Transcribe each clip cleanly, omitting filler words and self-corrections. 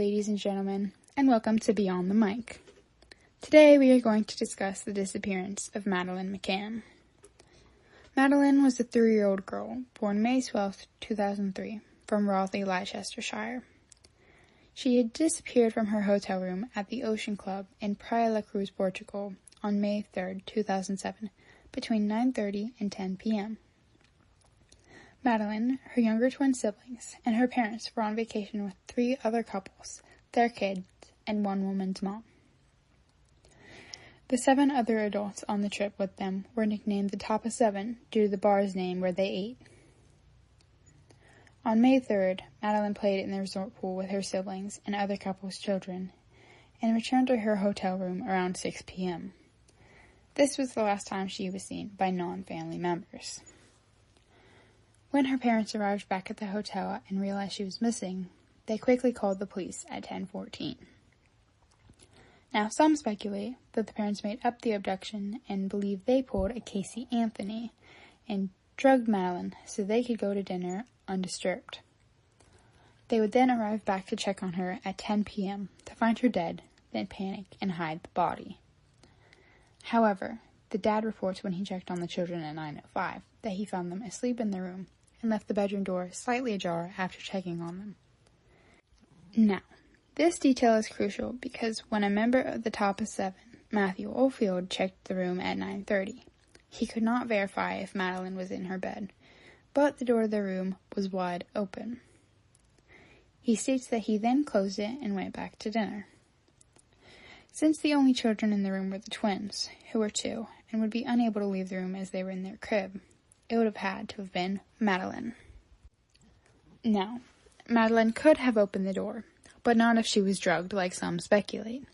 ladies and gentlemen, and welcome to Beyond the Mic. Today we are going to discuss the disappearance of Madeleine McCann. Madeleine was a 3-year-old girl born May 12, 2003, from Rothley, Leicestershire. She had disappeared from her hotel room at the Ocean Club in Praia la Cruz, Portugal, on May 3, 2007, between 9:30 and 10 p.m. Madeleine, her younger twin siblings, and her parents were on vacation with 3 other couples, their kids, and one woman's mom. The 7 other adults on the trip with them were nicknamed the Top of 7 due to the bar's name where they ate. On May 3rd, Madeleine played in the resort pool with her siblings and other couples' children, and returned to her hotel room around 6 p.m. This was the last time she was seen by non-family members. When her parents arrived back at the hotel and realized she was missing, they quickly called the police at 10:14. Now, some speculate that the parents made up the abduction and believe they pulled a Casey Anthony and drugged Madeleine so they could go to dinner undisturbed. They would then arrive back to check on her at 10 p.m. to find her dead, then panic and hide the body. However, the dad reports when he checked on the children at 9:05 that he found them asleep in the room and left the bedroom door slightly ajar after checking on them. Now, this detail is crucial because when a member of the Top of 7, Matthew Oldfield, checked the room at 9:30, he could not verify if Madeleine was in her bed, but the door of the room was wide open. He states that he then closed it and went back to dinner. Since the only children in the room were the twins, who were 2, and would be unable to leave the room as they were in their crib, it would have had to have been Madeleine. Now, Madeleine could have opened the door, but not if she was drugged like some speculate.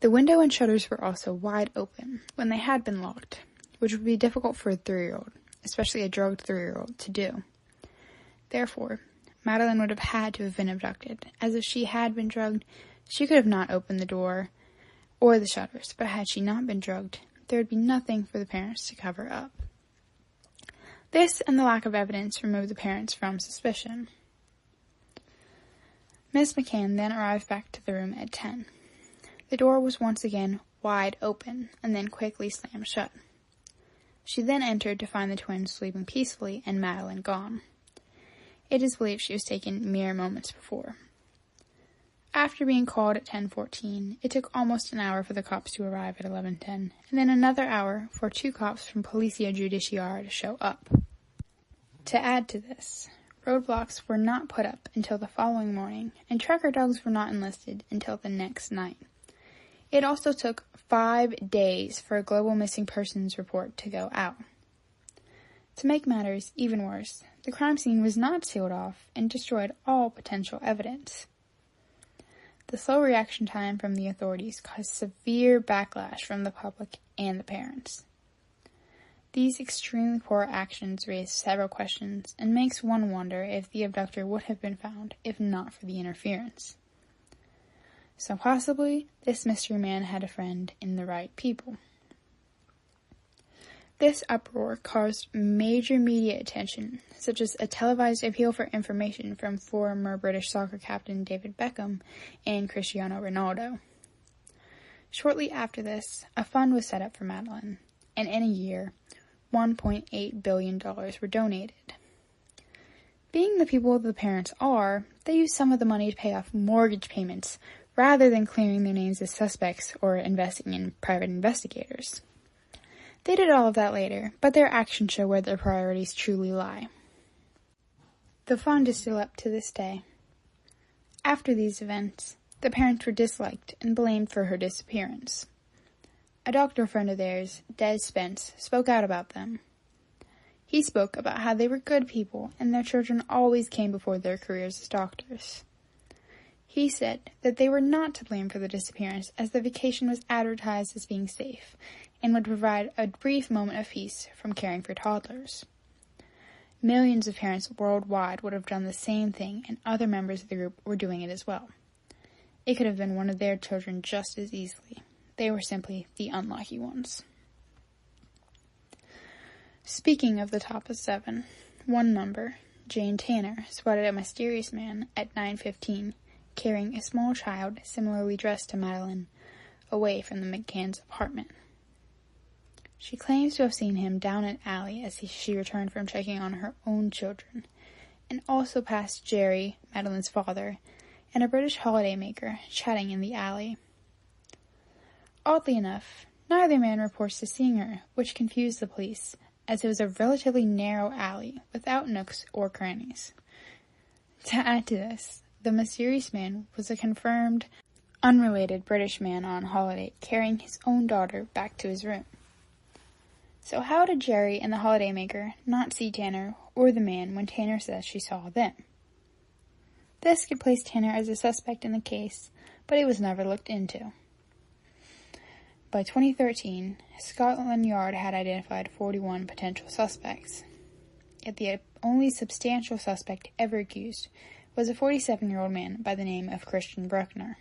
The window and shutters were also wide open when they had been locked, which would be difficult for a 3-year-old, especially a drugged 3-year-old, to do. Therefore, Madeleine would have had to have been abducted, as if she had been drugged, she could have not opened the door or the shutters, but had she not been drugged, there would be nothing for the parents to cover up. This and the lack of evidence removed the parents from suspicion. Miss McCann then arrived back to the room at 10. The door was once again wide open and then quickly slammed shut. She then entered to find the twins sleeping peacefully and Madeleine gone. It is believed she was taken mere moments before. After being called at 10:14, it took almost an hour for the cops to arrive at 11:10, and then another hour for 2 cops from Policia Judiciaire to show up. To add to this, roadblocks were not put up until the following morning, and tracker dogs were not enlisted until the next night. It also took 5 days for a global missing persons report to go out. To make matters even worse, the crime scene was not sealed off and destroyed all potential evidence. The slow reaction time from the authorities caused severe backlash from the public and the parents. These extremely poor actions raise several questions and makes one wonder if the abductor would have been found if not for the interference. So possibly, this mystery man had a friend in the right people. This uproar caused major media attention, such as a televised appeal for information from former British soccer captain David Beckham and Cristiano Ronaldo. Shortly after this, a fund was set up for Madeleine, and in a year, $1.8 billion were donated. Being the people the parents are, they used some of the money to pay off mortgage payments rather than clearing their names as suspects or investing in private investigators. They did all of that later, but their actions show where their priorities truly lie. The fund is still up to this day. After these events, the parents were disliked and blamed for her disappearance. A doctor friend of theirs, Des Spence, spoke out about them. He spoke about how they were good people and their children always came before their careers as doctors. He said that they were not to blame for the disappearance as the vacation was advertised as being safe and would provide a brief moment of peace from caring for toddlers. Millions of parents worldwide would have done the same thing, and other members of the group were doing it as well. It could have been one of their children just as easily. They were simply the unlucky ones. Speaking of the Top of 7, one member, Jane Tanner, spotted a mysterious man at 9:15 carrying a small child similarly dressed to Madeleine away from the McCann's apartment. She claims to have seen him down an alley as she returned from checking on her own children, and also passed Jerry, Madeleine's father, and a British holidaymaker chatting in the alley. Oddly enough, neither man reports to seeing her, which confused the police, as it was a relatively narrow alley without nooks or crannies. To add to this, the mysterious man was a confirmed, unrelated British man on holiday carrying his own daughter back to his room. So how did Jerry and the holidaymaker not see Tanner or the man when Tanner says she saw them? This could place Tanner as a suspect in the case, but it was never looked into. By 2013, Scotland Yard had identified 41 potential suspects. Yet the only substantial suspect ever accused was a 47-year-old man by the name of Christian Bruckner.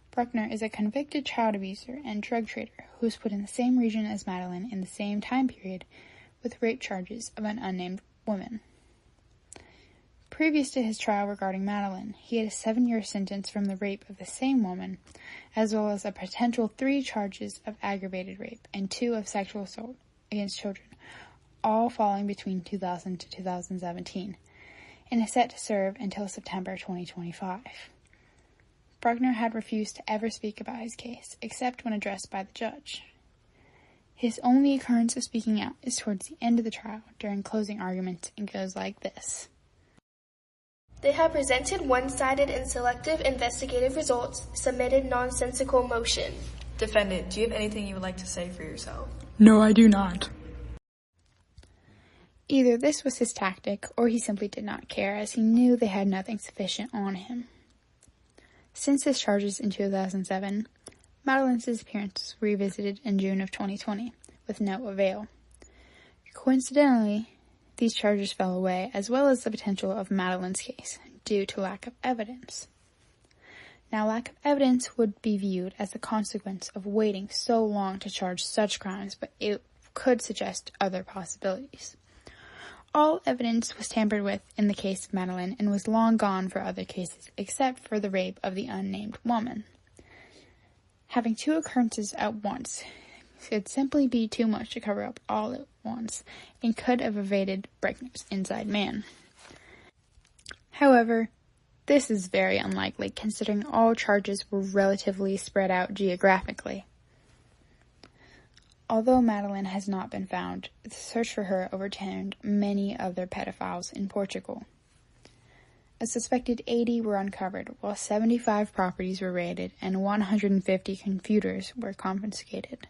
Bruckner is a convicted child abuser and drug trader who was put in the same region as Madeleine in the same time period with rape charges of an unnamed woman. Previous to his trial regarding Madeleine, he had a 7-year sentence from the rape of the same woman, as well as a potential 3 charges of aggravated rape and 2 of sexual assault against children, all falling between 2000 to 2017, and is set to serve until September 2025. Bruckner had refused to ever speak about his case, except when addressed by the judge. His only occurrence of speaking out is towards the end of the trial, during closing arguments, and goes like this. They have presented one-sided and selective investigative results, submitted nonsensical motion. Defendant, do you have anything you would like to say for yourself? No, I do not. Either this was his tactic, or he simply did not care, as he knew they had nothing sufficient on him. Since his charges in 2007, Madeleine's disappearance was revisited in June of 2020, with no avail. Coincidentally, these charges fell away, as well as the potential of Madeleine's case, due to lack of evidence. Now, lack of evidence would be viewed as the consequence of waiting so long to charge such crimes, but it could suggest other possibilities. All evidence was tampered with in the case of Madeleine and was long gone for other cases, except for the rape of the unnamed woman. Having 2 occurrences at once could simply be too much to cover up all at once, and could have evaded Bruckner's inside man. However, this is very unlikely, considering all charges were relatively spread out geographically. Although Madeleine has not been found, the search for her overturned many other pedophiles in Portugal. A suspected 80 were uncovered, while 75 properties were raided and 150 computers were confiscated.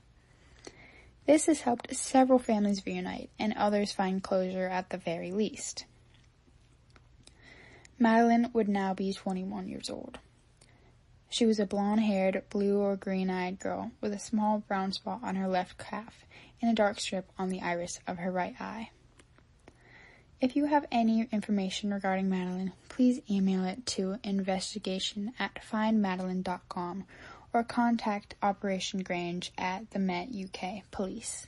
This has helped several families reunite and others find closure at the very least. Madeleine would now be 21 years old. She was a blonde-haired, blue or green-eyed girl with a small brown spot on her left calf and a dark strip on the iris of her right eye. If you have any information regarding Madeleine, please email it to investigation@findmadeleine.com or contact Operation Grange at the Met UK Police.